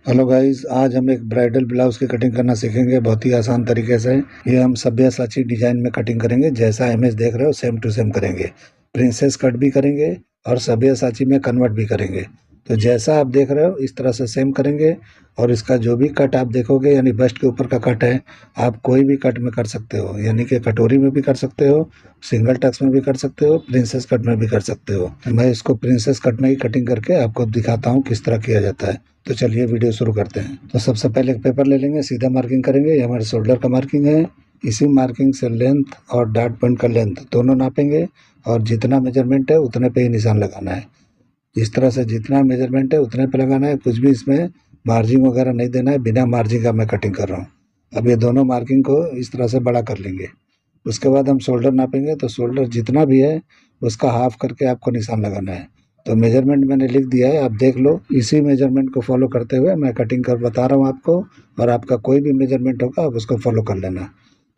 Hello guys, आज हम एक ब्राइडल ब्लाउज की कटिंग करना सीखेंगे बहुत ही आसान तरीके से। ये हम सब्यासाची डिजाइन में कटिंग करेंगे। जैसा इमेज देख रहे हो सेम टू सेम करेंगे। प्रिंसेस कट भी करेंगे और सब्यासाची में कन्वर्ट भी करेंगे। तो जैसा आप देख रहे हो इस तरह से सेम करेंगे। और इसका जो भी कट आप देखोगे यानी बस्ट के ऊपर का कट है, आप कोई भी कट में कर सकते हो। यानी कि कटोरी में भी कर सकते हो, सिंगल टक्स में भी कर सकते हो, प्रिंसेस कट में भी कर सकते हो। मैं इसको प्रिंसेस कट में ही कटिंग करके आपको दिखाता हूँ किस तरह किया जाता है। तो चलिए वीडियो शुरू करते हैं। तो सबसे पहले एक पेपर ले लेंगे, सीधा मार्किंग करेंगे। ये हमारे शोल्डर का मार्किंग है। इसी मार्किंग से लेंथ और डार्ट पॉइंट का लेंथ दोनों नापेंगे और जितना मेजरमेंट है उतने पे ही निशान लगाना है। इस तरह से जितना मेजरमेंट है उतने पे लगाना है। कुछ भी इसमें मार्जिंग वगैरह नहीं देना है। बिना मार्जिंग का मैं कटिंग कर रहा हूँ। अब ये दोनों मार्किंग को इस तरह से बड़ा कर लेंगे। उसके बाद हम शोल्डर नापेंगे। तो शोल्डर जितना भी है उसका हाफ करके आपको निशान लगाना है। तो मेजरमेंट मैंने लिख दिया है, आप देख लो। इसी मेजरमेंट को फॉलो करते हुए मैं कटिंग कर बता रहा हूँ आपको। और आपका कोई भी मेजरमेंट होगा आप उसको फॉलो कर लेना।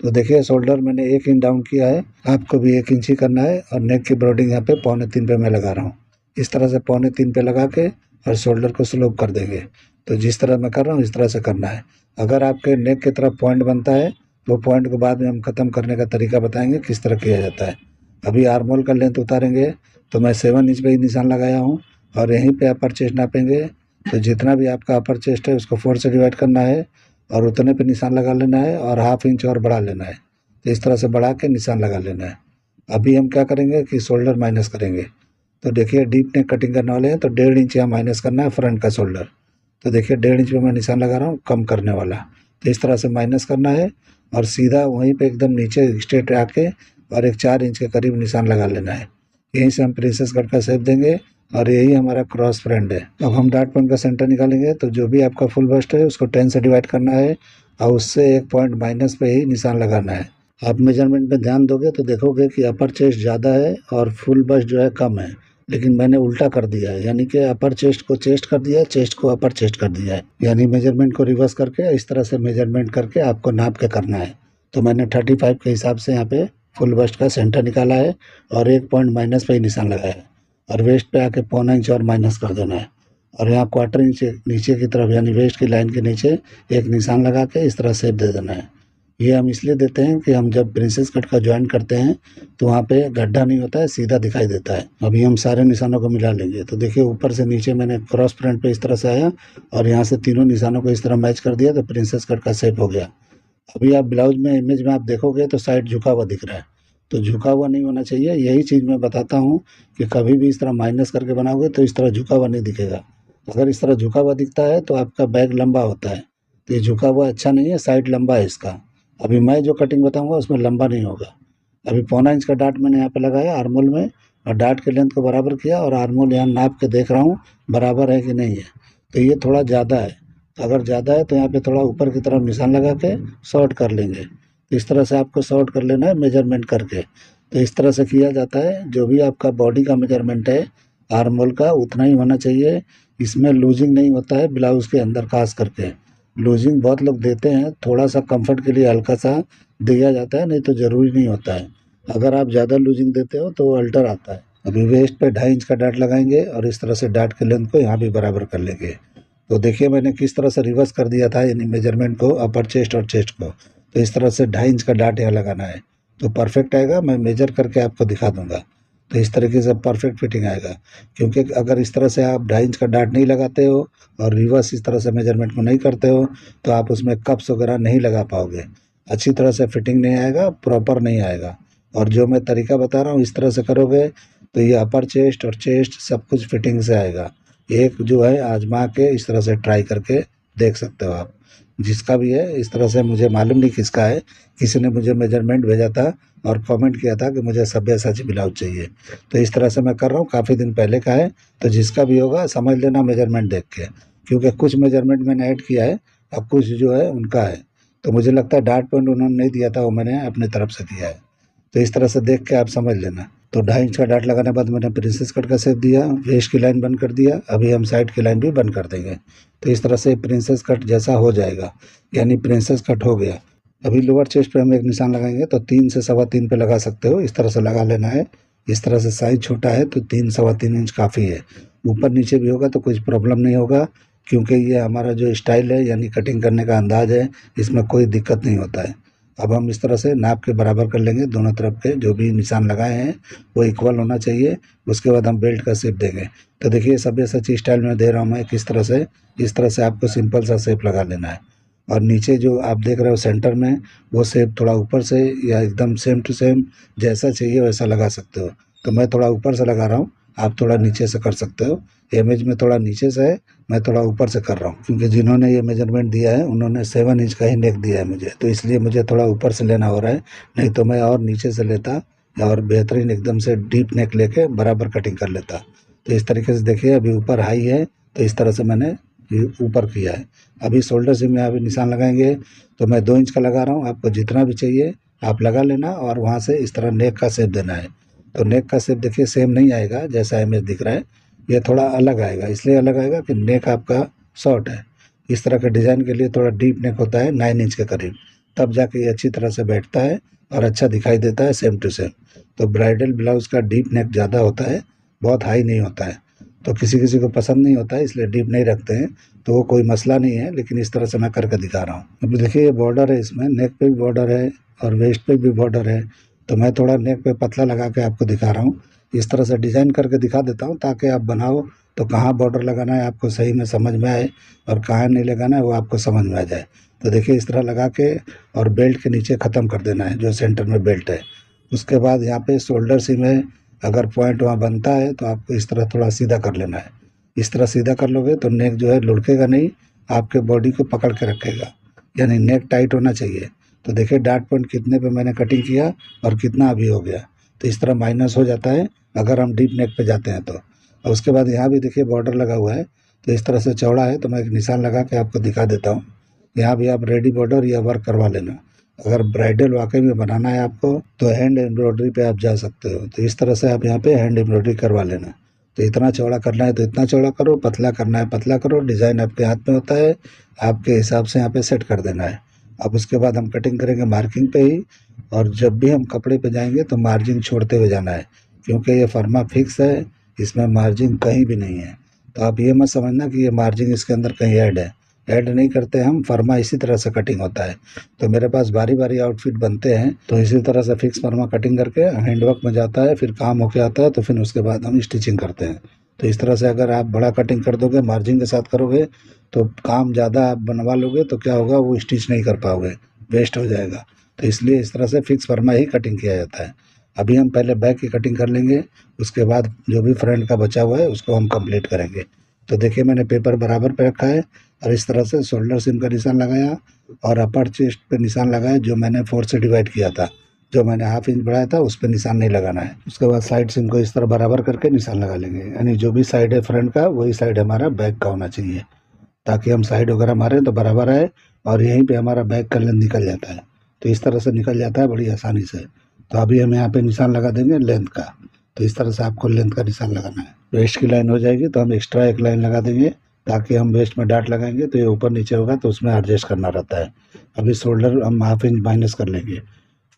तो देखिए शोल्डर मैंने 1 इंच डाउन किया है, आपको भी 1 इंच ही करना है। और नेक की ब्रॉडिंग यहाँ पे 3.25 पे मैं लगा रहा हूँ। इस तरह से 3.25 पे लगा के और शोल्डर को स्लोप कर देंगे। तो जिस तरह मैं कर रहा हूँ इस तरह से करना है। अगर आपके नेक की तरफ पॉइंट बनता है वो पॉइंट को बाद में हम ख़त्म करने का तरीका बताएंगे किस तरह किया जाता है। अभी आर्म होल का लेंथ उतारेंगे। तो मैं 7 इंच पे ही निशान लगाया हूँ। और यहीं पे अपर चेस्ट नापेंगे। तो जितना भी आपका अपर चेस्ट है उसको 4 से डिवाइड करना है और उतने पे निशान लगा लेना है और ½ इंच और बढ़ा लेना है। तो इस तरह से बढ़ा के निशान लगा लेना है। अभी हम क्या करेंगे कि शोल्डर माइनस करेंगे। तो देखिए डीप नेक कटिंग करने वाले हैं तो 1.5 इंच यहाँ माइनस करना है फ्रंट का शोल्डर। तो देखिए 1.5 इंच पे मैं निशान लगा रहा हूँ कम करने वाला। तो इस तरह से माइनस करना है और सीधा वहीं पे एकदम नीचे स्ट्रेट आके और एक 4 इंच के करीब निशान लगा लेना है। यहीं से हम प्रिंसेस कट का शेप देंगे और यही हमारा क्रॉस फ्रेंड है। अब हम डार्ट पॉइंट का सेंटर निकालेंगे। तो जो भी आपका फुल बस्ट है उसको 10 से डिवाइड करना है और उससे 1 पॉइंट माइनस पे ही निशान लगाना है। आप मेजरमेंट पे ध्यान दोगे तो देखोगे कि अपर चेस्ट ज़्यादा है और फुल बस्ट जो है कम है। लेकिन मैंने उल्टा कर दिया है, यानी कि अपर चेस्ट को चेस्ट कर दिया है, चेस्ट को अपर चेस्ट कर दिया है। यानी मेजरमेंट को रिवर्स करके इस तरह से मेजरमेंट करके आपको नाप के करना है। तो मैंने 35 के हिसाब से यहाँ पे फुल बस्ट का सेंटर निकाला है और 1 पॉइंट माइनस पे ही निशान लगाया है। और वेस्ट पे आके 0.25 इंच और माइनस कर देना है। और यहाँ 1/4 इंच नीचे की तरफ यानी वेस्ट की लाइन के नीचे एक निशान लगा के इस तरह शेप दे देना है। ये हम इसलिए देते हैं कि हम जब प्रिंसेस कट का ज्वाइन करते हैं तो वहाँ पे गड्ढा नहीं होता है, सीधा दिखाई देता है। अभी हम सारे निशानों को मिला लेंगे। तो देखिए ऊपर से नीचे मैंने क्रॉस फ्रंट पे इस तरह से आया और यहाँ से तीनों निशानों को इस तरह मैच कर दिया तो प्रिंसेस कट का शेप हो गया। अभी आप ब्लाउज में इमेज में आप देखोगे तो साइड झुका हुआ दिख रहा है। तो झुका हुआ नहीं होना चाहिए। यही चीज़ मैं बताता हूँ कि कभी भी इस तरह माइनस करके बनाओगे तो इस तरह झुका हुआ नहीं दिखेगा। अगर इस तरह झुका हुआ दिखता है तो आपका बैग लंबा होता है। तो ये झुका हुआ अच्छा नहीं है, साइड लंबा है इसका। अभी मैं जो कटिंग बताऊंगा उसमें लंबा नहीं होगा। अभी 0.25 इंच का डार्ट मैंने यहाँ पे लगाया आर्मोल में और डार्ट के लेंथ को बराबर किया और आर्मोल यहाँ नाप के देख रहा हूँ बराबर है कि नहीं है। तो ये थोड़ा ज़्यादा है। तो अगर ज़्यादा है तो यहाँ पे थोड़ा ऊपर की तरफ निशान लगा के शॉर्ट कर लेंगे। तो इस तरह से आपको शॉर्ट कर लेना है मेजरमेंट करके। तो इस तरह से किया जाता है। जो भी आपका बॉडी का मेजरमेंट है आर्मोल का उतना ही होना चाहिए। इसमें लूजिंग नहीं होता है ब्लाउज़ के अंदर, खास करके लूजिंग बहुत लोग देते हैं, थोड़ा सा कंफर्ट के लिए हल्का सा दिया जाता है, नहीं तो ज़रूरी नहीं होता है। अगर आप ज़्यादा लूजिंग देते हो तो अल्टर आता है। अभी वेस्ट पे 2.5 इंच का डार्ट लगाएंगे और इस तरह से डार्ट के लेंथ को यहाँ भी बराबर कर लेंगे। तो देखिए मैंने किस तरह से रिवर्स कर दिया था यानी मेजरमेंट को अपर चेस्ट और चेस्ट को। तो इस तरह से 2.5 इंच का डार्ट यहाँ लगाना है तो परफेक्ट आएगा। मैं मेजर करके आपको दिखा दूंगा। तो इस तरीके से परफेक्ट फिटिंग आएगा। क्योंकि अगर इस तरह से आप 2.5 इंच का डार्ट नहीं लगाते हो और रिवर्स इस तरह से मेजरमेंट को नहीं करते हो तो आप उसमें कप्स वगैरह नहीं लगा पाओगे। अच्छी तरह से फिटिंग नहीं आएगा, प्रॉपर नहीं आएगा। और जो मैं तरीका बता रहा हूँ इस तरह से करोगे तो ये अपर चेस्ट और चेस्ट सब कुछ फिटिंग से आएगा। एक जो है आजमा के इस तरह से ट्राई करके देख सकते हो आप। जिसका भी है इस तरह से, मुझे मालूम नहीं किसका है, किसी ने मुझे मेजरमेंट भेजा था और कमेंट किया था कि मुझे सब्यासाची ब्लाउज चाहिए। तो इस तरह से मैं कर रहा हूँ, काफ़ी दिन पहले का है। तो जिसका भी होगा समझ लेना मेजरमेंट देख के, क्योंकि कुछ मेजरमेंट मैंने ऐड किया है और कुछ जो है उनका है। तो मुझे लगता है डार्ट पॉइंट उन्होंने नहीं दिया था, वो मैंने अपनी तरफ से दिया है। तो इस तरह से देख के आप समझ लेना। तो 2.5 इंच का डार्ट लगाने के बाद मैंने प्रिंसेस कट का शेप दिया, वेस्ट की लाइन बंद कर दिया। अभी हम साइड की लाइन भी बंद कर देंगे। तो इस तरह से प्रिंसेस कट जैसा हो जाएगा, यानी प्रिंसेस कट हो गया। अभी लोअर चेस्ट पे हम एक निशान लगाएंगे तो 3 से 3.25 पे लगा सकते हो। इस तरह से लगा लेना है। इस तरह से साइज छोटा है तो 3 3.25 इंच काफ़ी है। ऊपर नीचे भी होगा तो कुछ प्रॉब्लम नहीं होगा, क्योंकि ये हमारा जो स्टाइल है यानी कटिंग करने का अंदाज़ है, इसमें कोई दिक्कत नहीं होता है। अब हम इस तरह से नाप के बराबर कर लेंगे, दोनों तरफ के जो भी निशान लगाए हैं वो इक्वल होना चाहिए। उसके बाद हम बेल्ट का शेप देंगे। तो देखिए सब्यसाची स्टाइल में दे रहा हूँ मैं किस तरह से, इस तरह से आपको सिंपल सा शेप लगा लेना है। और नीचे जो आप देख रहे हो सेंटर में, वो शेप थोड़ा ऊपर से या एकदम सेम टू सेम जैसा चाहिए वैसा लगा सकते हो। तो मैं थोड़ा ऊपर से लगा रहा हूँ, आप थोड़ा नीचे से कर सकते हो। इमेज में थोड़ा नीचे से है, मैं थोड़ा ऊपर से कर रहा हूँ, क्योंकि जिन्होंने ये मेजरमेंट दिया है उन्होंने 7 इंच का ही नेक दिया है मुझे, तो इसलिए मुझे थोड़ा ऊपर से लेना हो रहा है। नहीं तो मैं और नीचे से लेता और बेहतरीन एकदम से डीप नेक लेके बराबर कटिंग कर लेता। तो इस तरीके से देखिए अभी ऊपर हाई है, तो इस तरह से मैंने ये ऊपर किया है। अभी शोल्डर से में अभी निशान लगाएंगे, तो मैं 2 इंच का लगा रहा हूँ। आपको जितना भी चाहिए आप लगा लेना, और वहाँ से इस तरह नेक का शेप देना है। तो नेक का शेप देखिए सेम नहीं आएगा जैसा इमेज दिख रहा है, ये थोड़ा अलग आएगा। इसलिए अलग आएगा कि नेक आपका शॉर्ट है। इस तरह के डिज़ाइन के लिए थोड़ा डीप नेक होता है 9 इंच के करीब, तब जाके ये अच्छी तरह से बैठता है और अच्छा दिखाई देता है सेम टू सेम। तो ब्राइडल ब्लाउज़ का डीप नेक ज़्यादा होता है, बहुत हाई नहीं होता है। तो किसी किसी को पसंद नहीं होता है इसलिए डीप नहीं रखते हैं, तो वो कोई मसला नहीं है। लेकिन इस तरह से मैं करके दिखा रहा हूँ। अभी देखिए ये बॉर्डर है, इसमें नेक पे भी बॉर्डर है और वेस्ट पे भी बॉर्डर है। तो मैं थोड़ा नेक पे पतला लगा के आपको दिखा रहा हूँ। इस तरह से डिज़ाइन करके दिखा देता हूँ ताकि आप बनाओ तो कहाँ बॉर्डर लगाना है आपको सही में समझ में आए, और कहाँ नहीं लगाना है वो आपको समझ में आ जाए। तो देखिए इस तरह लगा के और बेल्ट के नीचे ख़त्म कर देना है जो सेंटर में बेल्ट है। उसके बाद यहाँ पे शोल्डर सी में अगर पॉइंट वहाँ बनता है तो आपको इस तरह थोड़ा सीधा कर लेना है। इस तरह सीधा कर लोगे तो नेक जो है लुढ़केगा नहीं, आपके बॉडी को पकड़ के रखेगा, यानी नेक टाइट होना चाहिए। तो देखिए डार्ट पॉइंट कितने पे मैंने कटिंग किया और कितना अभी हो गया। तो इस तरह माइनस हो जाता है अगर हम डीप नेक पे जाते हैं तो। और उसके बाद यहाँ भी देखिए बॉर्डर लगा हुआ है, तो इस तरह से चौड़ा है, तो मैं एक निशान लगा के आपको दिखा देता हूँ। यहाँ भी आप रेडी बॉर्डर या वर्क करवा लेना। अगर ब्राइडल वाकई में बनाना है आपको तो हैंड एम्ब्रॉयडरी पे आप जा सकते हो। तो इस तरह से आप यहाँ पे हैंड एम्ब्रॉयडरी करवा लेना। तो इतना चौड़ा करना है तो इतना चौड़ा करो, पतला करना है पतला करो, डिज़ाइन आपके हाथ में होता है, आपके हिसाब से यहाँ पे सेट कर देना है। अब उसके बाद हम कटिंग करेंगे मार्किंग पे ही, और जब भी हम कपड़े पे जाएंगे तो मार्जिन छोड़ते हुए जाना है, क्योंकि ये फर्मा फिक्स है, इसमें मार्जिन कहीं भी नहीं है। तो आप ये मत समझना कि ये मार्जिन इसके अंदर कहीं ऐड है, ऐड नहीं करते हम, फर्मा इसी तरह से कटिंग होता है। तो मेरे पास बारी बारी आउटफिट बनते हैं, तो इसी तरह से फिक्स फर्मा कटिंग करके हैंडवर्क में जाता है, फिर काम होके आता है, तो फिर उसके बाद हम स्टिचिंग करते हैं। तो इस तरह से अगर आप बड़ा कटिंग कर दोगे मार्जिन के साथ करोगे तो काम ज़्यादा आप बनवा लोगे तो क्या होगा, वो स्टिच नहीं कर पाओगे, वेस्ट हो जाएगा। तो इसलिए इस तरह से फिक्स फर्मा ही कटिंग किया जाता है। अभी हम पहले बैक की कटिंग कर लेंगे, उसके बाद जो भी फ्रंट का बचा हुआ है उसको हम कंप्लीट करेंगे। तो देखिए मैंने पेपर बराबर पे रखा है और इस तरह से शोल्डर सिम का निशान लगाया और अपर चेस्ट पे निशान लगाया, जो मैंने 4 से डिवाइड किया था, जो मैंने हाफ इंच बढ़ाया था उस पर निशान नहीं लगाना है। उसके बाद साइड सिम को इस तरह बराबर करके निशान लगा लेंगे, यानी जो भी साइड है फ्रंट का वही साइड हमारा बैक का होना चाहिए, ताकि हम साइड वगैरह मारें तो बराबर आए और यहीं पे हमारा बैक का लेंथ निकल जाता है। तो इस तरह से निकल जाता है बड़ी आसानी से। तो अभी हम यहाँ पे निशान लगा देंगे लेंथ का। तो इस तरह से आपको लेंथ का निशान लगाना है। वेस्ट की लाइन हो जाएगी तो हम एक्स्ट्रा एक लाइन लगा देंगे, ताकि हम वेस्ट में डाट लगाएंगे तो ये ऊपर नीचे होगा तो उसमें एडजस्ट करना रहता है। अभी शोल्डर हम हाफ इंच माइनस कर लेंगे,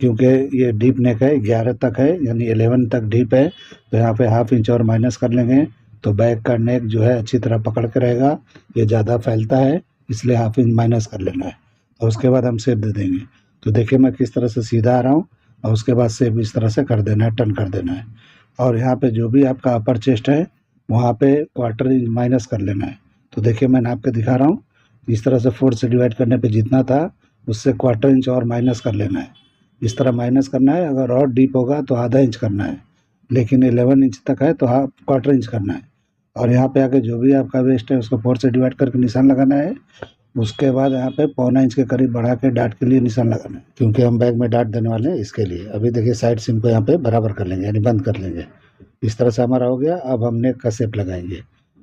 क्योंकि ये डीप नेक है, 11 तक है यानी 11 तक डीप है, तो यहाँ पे हाफ इंच और माइनस कर लेंगे। तो बैक का नेक जो है अच्छी तरह पकड़ के रहेगा, ये ज़्यादा फैलता है इसलिए हाफ इंच माइनस कर लेना है। और उसके बाद हम शेप दे देंगे। तो देखिए मैं किस तरह से सीधा आ रहा हूँ, और उसके बाद शेप इस तरह से कर देना है, टर्न कर देना है। और यहाँ पे जो भी आपका अपर चेस्ट है वहाँ पे क्वार्टर इंच माइनस कर लेना है। तो देखिए मैं नाप के दिखा रहा हूँ, इस तरह से 4 से डिवाइड करने पे जितना था उससे क्वार्टर इंच और माइनस कर लेना है। इस तरह माइनस करना है, अगर और डीप होगा तो आधा इंच करना है, लेकिन 11 इंच तक है तो हाफ क्वार्टर इंच करना है। और यहाँ पे आके जो भी आपका वेस्ट है उसको 4 से डिवाइड करके निशान लगाना है। उसके बाद यहाँ पे 1.25 इंच के करीब बढ़ा के डाट के लिए निशान लगाना है, क्योंकि हम बैग में डाट देने वाले हैं इसके लिए। अभी देखिए साइड सिम को यहाँ पे बराबर कर लेंगे, यानी बंद कर लेंगे। इस तरह से हमारा हो गया। अब हम नेक का शेप लगाएंगे।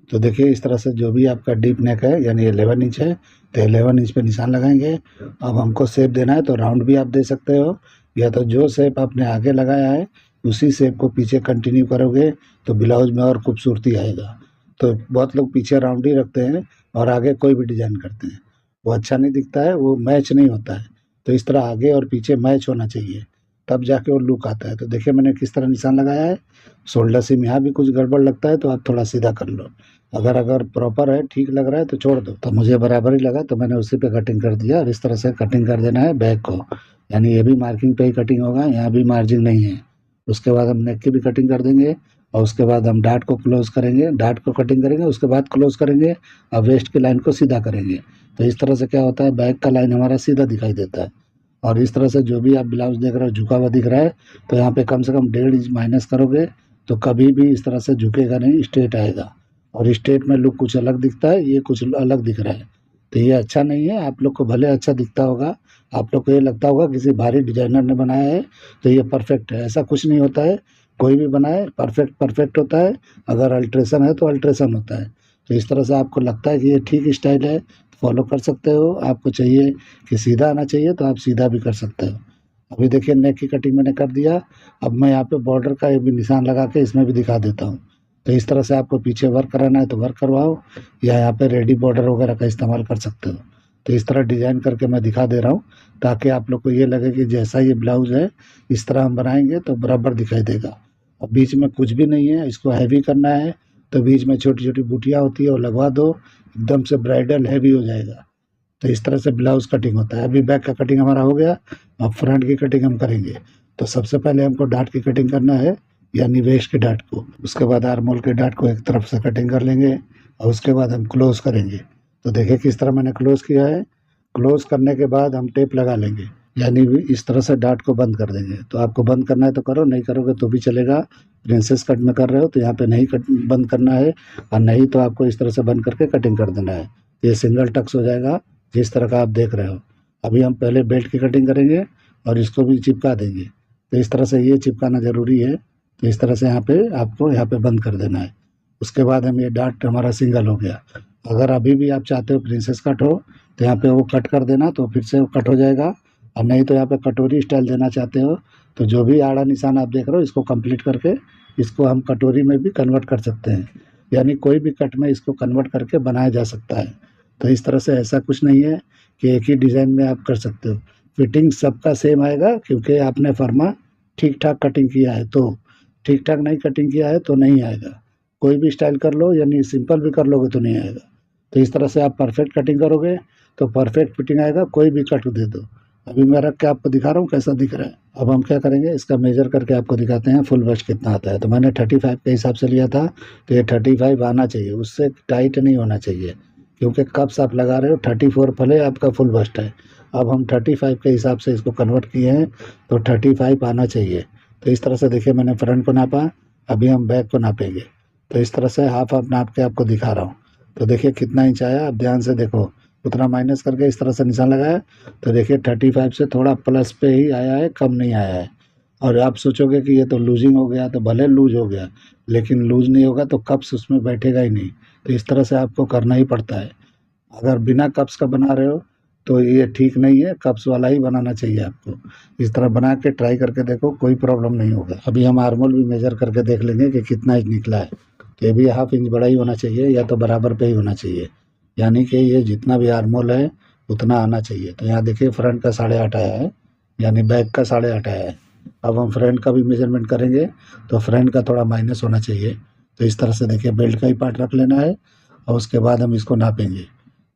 तो देखिए इस तरह से जो भी आपका डीप नेक है यानी 11 इंच है तो 11 इंच पे निशान लगाएंगे। अब हमको शेप देना है तो राउंड भी आप दे सकते हो, या तो जो शेप आपने आगे लगाया है उसी शेप को पीछे कंटिन्यू करोगे तो ब्लाउज में और खूबसूरती आएगा। तो बहुत लोग पीछे राउंड ही रखते हैं और आगे कोई भी डिज़ाइन करते हैं, वो अच्छा नहीं दिखता है, वो मैच नहीं होता है। तो इस तरह आगे और पीछे मैच होना चाहिए, तब जाके वो लुक आता है। तो देखिए मैंने किस तरह निशान लगाया है। शोल्डर सिम यहाँ भी कुछ गड़बड़ लगता है तो आप थोड़ा सीधा कर लो, अगर अगर प्रॉपर है, ठीक लग रहा है तो छोड़ दो। तो मुझे बराबर ही लगा तो मैंने उसी पे कटिंग कर दिया, और इस तरह से कटिंग कर देना है बैक को। यानी ये भी मार्किंग पे ही कटिंग होगा, यहाँ भी मार्जिन नहीं है। उसके बाद हम नेक की भी कटिंग कर देंगे, और उसके बाद हम डार्ट को क्लोज करेंगे, डार्ट को कटिंग करेंगे, उसके बाद क्लोज करेंगे, और वेस्ट की लाइन को सीधा करेंगे। तो इस तरह से क्या होता है, बैक का लाइन हमारा सीधा दिखाई देता है। और इस तरह से जो भी आप ब्लाउज देख रहे हो झुका हुआ दिख रहा है, तो यहाँ पे कम से कम 1.5 इंच माइनस करोगे तो कभी भी इस तरह से झुकेगा नहीं, स्ट्रेट आएगा। और स्टेट में लुक कुछ अलग दिखता है, ये कुछ अलग दिख रहा है, तो ये अच्छा नहीं है। आप लोग को भले अच्छा दिखता होगा, आप लोग को ये लगता होगा किसी भारी डिजाइनर ने बनाया है तो ये परफेक्ट है, ऐसा कुछ नहीं होता है। कोई भी बनाए परफेक्ट परफेक्ट होता है, अगर अल्ट्रेशन है तो अल्ट्रेशन होता है। तो इस तरह से आपको लगता है कि ये ठीक स्टाइल है, फॉलो कर सकते हो। आपको चाहिए कि सीधा आना चाहिए तो आप सीधा भी कर सकते हो। अभी देखिए नेक की कटिंग मैंने कर दिया। अब मैं यहाँ पे बॉर्डर का एक भी निशान लगा के इसमें भी दिखा देता हूँ। तो इस तरह से आपको पीछे वर्क कराना है तो वर्क करवाओ, या यहाँ पे रेडी बॉर्डर वगैरह का इस्तेमाल कर सकते हो। तो इस तरह डिजाइन करके मैं दिखा दे रहा हूँ, ताकि आप लोग को ये लगे कि जैसा ये ब्लाउज है इस तरह हम बनाएंगे तो बराबर दिखाई देगा। अब बीच में कुछ भी नहीं है, इसको हैवी करना है तो बीच में छोटी छोटी बूटियाँ होती है वो लगवा दो, एकदम से ब्राइडल हैवी हो जाएगा। तो इस तरह से ब्लाउज कटिंग होता है। अभी बैक का कटिंग हमारा हो गया, अब फ्रंट की कटिंग हम करेंगे। तो सबसे पहले हमको डार्ट की कटिंग करना है, यानी वेस्ट के डार्ट को। उसके बाद आर्म होल के डार्ट को एक तरफ से कटिंग कर लेंगे, और उसके बाद हम क्लोज करेंगे। तो देखिए किस तरह मैंने क्लोज किया है। क्लोज करने के बाद हम टेप लगा लेंगे, यानी इस तरह से डार्ट को बंद कर देंगे। तो आपको बंद करना है तो करो, नहीं करोगे तो भी चलेगा। प्रिंसेस कट में कर रहे हो तो यहाँ पे नहीं बंद करना है, और नहीं तो आपको इस तरह से बंद करके कटिंग कर देना है। ये सिंगल टक्स हो जाएगा जिस तरह का आप देख रहे हो। अभी हम पहले बेल्ट की कटिंग करेंगे और इसको भी चिपका देंगे। तो इस तरह से ये चिपकाना ज़रूरी है। तो इस तरह से यहाँ पे आपको यहाँ पे बंद कर देना है। उसके बाद हम ये डार्ट हमारा सिंगल हो गया। अगर अभी भी आप चाहते हो प्रिंसेस कट हो तो यहाँ पे वो कट कर देना, तो फिर से वो कट हो जाएगा। और नहीं तो यहाँ पे कटोरी स्टाइल देना चाहते हो तो जो भी आड़ा निशान आप देख रहे हो इसको कंप्लीट करके इसको हम कटोरी में भी कन्वर्ट कर सकते हैं। यानी कोई भी कट में इसको कन्वर्ट करके बनाया जा सकता है। तो इस तरह से ऐसा कुछ नहीं है कि एक ही डिज़ाइन में आप कर सकते हो। फिटिंग सबका सेम आएगा, क्योंकि आपने फर्मा ठीक ठाक कटिंग किया है। तो ठीक ठाक नहीं कटिंग किया है तो नहीं आएगा। कोई भी स्टाइल कर लो, यानी सिंपल भी कर लोगे तो नहीं आएगा। तो इस तरह से आप परफेक्ट कटिंग करोगे तो परफेक्ट फिटिंग आएगा, कोई भी कट दे दो। अभी मैं रख के आपको दिखा रहा हूँ कैसा दिख रहा है। अब हम क्या करेंगे, इसका मेजर करके आपको दिखाते हैं फुल बस्ट कितना आता है। तो मैंने 35 के हिसाब से लिया था, तो ये 35 आना चाहिए, उससे टाइट नहीं होना चाहिए, क्योंकि कप्स आप लगा रहे हो 34 भले आपका फुल बस्ट है। अब हम 35 के हिसाब से इसको कन्वर्ट किए हैं, तो 35 आना चाहिए। तो इस तरह से देखिए मैंने फ्रंट को नापा, अभी हम बैक को नापेंगे। तो इस तरह से हाफ हाफ नाप के आपको दिखा रहा हूँ। तो देखिए कितना इंच आया, आप ध्यान से देखो। उतना माइनस करके इस तरह से निशान लगाया, तो देखिए 35 से थोड़ा प्लस पे ही आया है, कम नहीं आया है। और आप सोचोगे कि ये तो लूजिंग हो गया, तो भले लूज हो गया, लेकिन लूज नहीं होगा तो कप्स उसमें बैठेगा ही नहीं। तो इस तरह से आपको करना ही पड़ता है। अगर बिना कप्स का बना रहे हो तो ये ठीक नहीं है, कप्स वाला ही बनाना चाहिए आपको। इस तरह बना के ट्राई करके देखो, कोई प्रॉब्लम नहीं होगा। अभी हम आर्मोल भी मेजर करके देख लेंगे कि कितना इंच निकला है। तो ये भी हाफ इंच बड़ा ही होना चाहिए, या तो बराबर पे ही होना चाहिए। यानी कि ये जितना भी आर्मोल है उतना आना चाहिए। तो यहाँ देखिए फ्रंट का 8.5 आया है, यानी बैक का 8.5 आया है। अब हम फ्रंट का भी मेजरमेंट करेंगे, तो फ्रंट का थोड़ा माइनस होना चाहिए। तो इस तरह से देखिए बेल्ट का ही पार्ट रख लेना है, और उसके बाद हम इसको नापेंगे।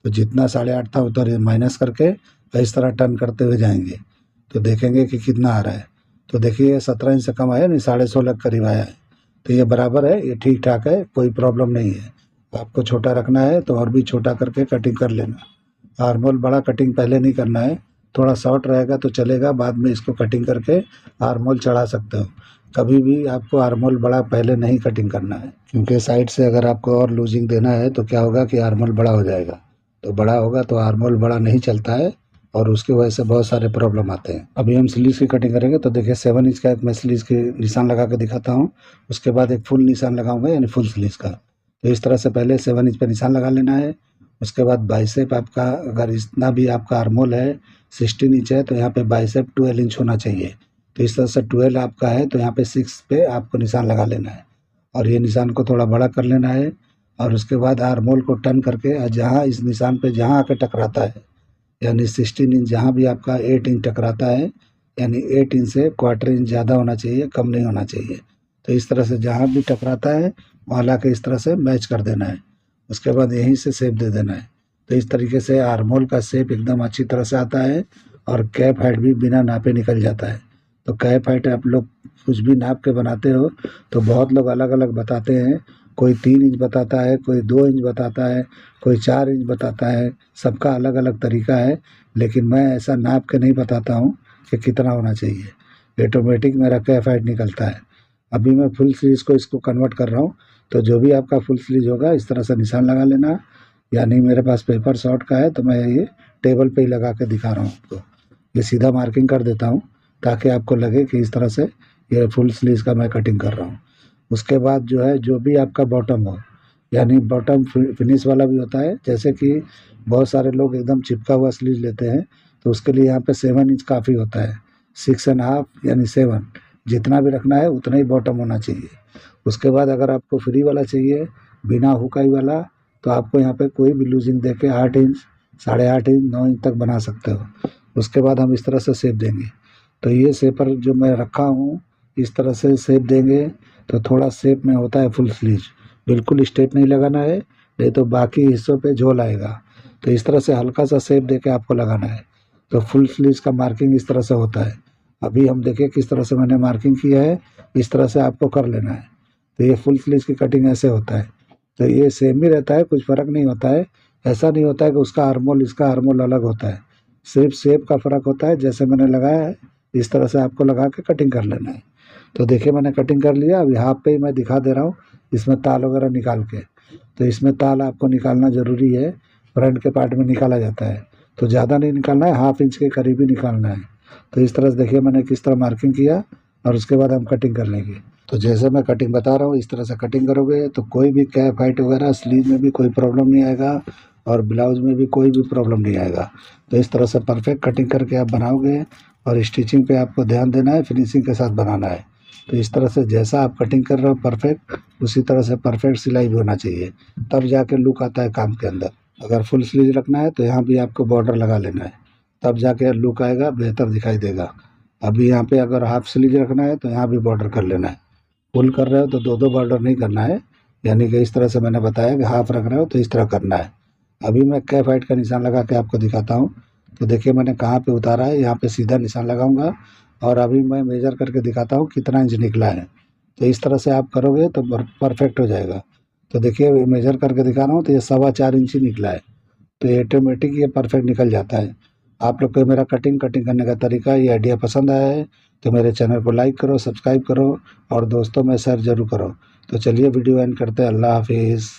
तो जितना 8.5 था उधर माइनस करके इस तरह टर्न करते हुए जाएंगे, तो देखेंगे कि कितना आ रहा है। तो देखिए 17 इंच से कम आया नहीं, 16.5 करीब आया है। तो ये बराबर है, ये ठीक ठाक है, कोई प्रॉब्लम नहीं है। आपको छोटा रखना है तो और भी छोटा करके कटिंग कर लेना। आर्मोल बड़ा कटिंग पहले नहीं करना है, थोड़ा शॉर्ट रहेगा तो चलेगा, बाद में इसको कटिंग करके आर्मोल चढ़ा सकते हो। कभी भी आपको आर्मोल बड़ा पहले नहीं कटिंग करना है, क्योंकि साइड से अगर आपको और लूजिंग देना है तो क्या होगा कि आर्मोल बड़ा हो जाएगा। तो बड़ा होगा तो आर्मोल बड़ा नहीं चलता है, और उसकी वजह से बहुत सारे प्रॉब्लम आते हैं। अभी हम स्लीव्स की कटिंग करेंगे, तो देखिए 7 इंच का एक मैं स्लीव्स के निशान लगा के दिखाता हूँ। उसके बाद एक फुल निशान लगाऊंगा, यानी फुल स्लीव्स का। तो इस तरह से पहले 7 इंच पे निशान लगा लेना है। उसके बाद बाइसेप आपका, अगर इतना भी आपका आर्मोल है 16 इंच है, तो यहाँ पे बाइसेप 12 इंच होना चाहिए। तो इस तरह से 12 आपका है, तो यहाँ पे 6 पे आपको निशान लगा लेना है, और ये निशान को थोड़ा बड़ा कर लेना है। और उसके बाद आर्मोल को टर्न करके जहाँ इस निशान पे जहाँ आके टकराता है, यानी 16 इंच जहाँ भी आपका 8 इंच टकराता है, यानी 8 इंच से क्वार्टर इंच ज़्यादा होना चाहिए, कम नहीं होना चाहिए। तो इस तरह से जहाँ भी टकराता है वहाँ ला के इस तरह से मैच कर देना है। उसके बाद यहीं से शेप दे देना है। तो इस तरीके से आर्महोल का शेप एकदम अच्छी तरह से आता है और कैप हाइट भी बिना नापे निकल जाता है। तो कैप हाइट आप लोग कुछ भी नाप के बनाते हो तो बहुत लोग अलग अलग बताते हैं, कोई 3 इंच बताता है, कोई 2 इंच बताता है, कोई 4 इंच बताता है, सबका अलग अलग तरीका है। लेकिन मैं ऐसा नाप के नहीं बताता हूँ कि कितना होना चाहिए, ऑटोमेटिक मेरा कैप हाइट निकलता है। अभी मैं फुल स्लीव्स को इसको कन्वर्ट कर रहा हूँ। तो जो भी आपका फुल स्लीव होगा इस तरह से निशान लगा लेना, यानी मेरे पास पेपर शॉर्ट का है तो मैं ये टेबल पे ही लगा के दिखा रहा हूँ आपको। ये सीधा मार्किंग कर देता हूँ ताकि आपको लगे कि इस तरह से ये फुल स्लीव्स का मैं कटिंग कर रहा हूँ। उसके बाद जो है जो भी आपका बॉटम हो, यानी बॉटम फिनिश वाला भी होता है, जैसे कि बहुत सारे लोग एकदम चिपका हुआ स्लीव लेते हैं तो उसके लिए यहाँ पे 7 इंच काफ़ी होता है। 6.5 यानी 7 जितना भी रखना है उतना ही बॉटम होना चाहिए। उसके बाद अगर आपको फ्री वाला चाहिए बिना हुकाई वाला तो आपको यहाँ पे कोई भी लूजिंग दे के 8 इंच, 8.5 इंच, 9 इंच तक बना सकते हो। उसके बाद हम इस तरह से शेप देंगे। तो ये शेपर जो मैं रखा हूँ इस तरह से शेप देंगे तो थोड़ा शेप में होता है फुल स्लीव, बिल्कुल स्ट्रेट नहीं लगाना है, नहीं तो बाकी हिस्सों पे झोल आएगा। तो इस तरह से हल्का सा शेप दे के आपको लगाना है। तो फुल स्लीव्स का मार्किंग इस तरह से होता है। अभी हम देखिए किस तरह से मैंने मार्किंग किया है, इस तरह से आपको कर लेना है। तो ये फुल स्लीव्स की कटिंग ऐसे होता है। तो ये सेम ही रहता है, कुछ फ़र्क नहीं होता है। ऐसा नहीं होता है कि उसका आर्मोल इसका आर्मोल अलग होता है, सिर्फ शेप का फ़र्क होता है। जैसे मैंने लगाया है इस तरह से आपको लगा के कटिंग कर लेना है। तो देखिए मैंने कटिंग कर लिया। अभी हाफ पे ही मैं दिखा दे रहा हूँ इसमें ताल वगैरह निकाल के। तो इसमें ताल आपको निकालना ज़रूरी है, फ्रंट के पार्ट में निकाला जाता है। तो ज़्यादा नहीं निकालना है, हाफ इंच के करीब ही निकालना है। तो इस तरह से देखिए मैंने किस तरह मार्किंग किया और उसके बाद हम कटिंग कर लेंगे। तो जैसे मैं कटिंग बता रहा हूँ इस तरह से कटिंग करोगे तो कोई भी कैप हाइट वगैरह स्लीव में भी कोई प्रॉब्लम नहीं आएगा और ब्लाउज में भी कोई भी प्रॉब्लम नहीं आएगा। तो इस तरह से परफेक्ट कटिंग करके आप बनाओगे और स्टिचिंग पे आपको ध्यान देना है, फिनिशिंग के साथ बनाना है। तो इस तरह से जैसा आप कटिंग कर रहे हो परफेक्ट, उसी तरह से परफेक्ट सिलाई भी होना चाहिए, तब जाके लुक आता है काम के अंदर। अगर फुल स्लीव रखना है तो यहाँ भी आपको बॉर्डर लगा लेना है, तब जाके लुक आएगा, बेहतर दिखाई देगा। अभी यहाँ पे अगर हाफ स्लीव रखना है तो यहाँ भी बॉर्डर कर लेना है। फुल कर रहे हो तो दो दो बॉर्डर नहीं करना है, यानी कि इस तरह से मैंने बताया कि हाफ रख रहे हो तो इस तरह करना है। अभी मैं कैप हाइट का निशान लगा के आपको दिखाता हूँ। तो देखिए मैंने कहाँ पे उतारा है, यहाँ पे सीधा निशान लगाऊंगा और अभी मैं मेजर करके दिखाता हूँ कितना इंच निकला है। तो इस तरह से आप करोगे तो परफेक्ट हो जाएगा। तो देखिए मेजर करके दिखा रहा हूँ तो ये 4.25 इंच ही निकला है। तो ये ऑटोमेटिक ये परफेक्ट निकल जाता है। आप लोग को मेरा कटिंग करने का तरीका, ये आइडिया पसंद आया है तो मेरे चैनल को लाइक करो, सब्सक्राइब करो और दोस्तों में शेयर ज़रूर करो। तो चलिए वीडियो एंड करते हैं। अल्लाह हाफिज़।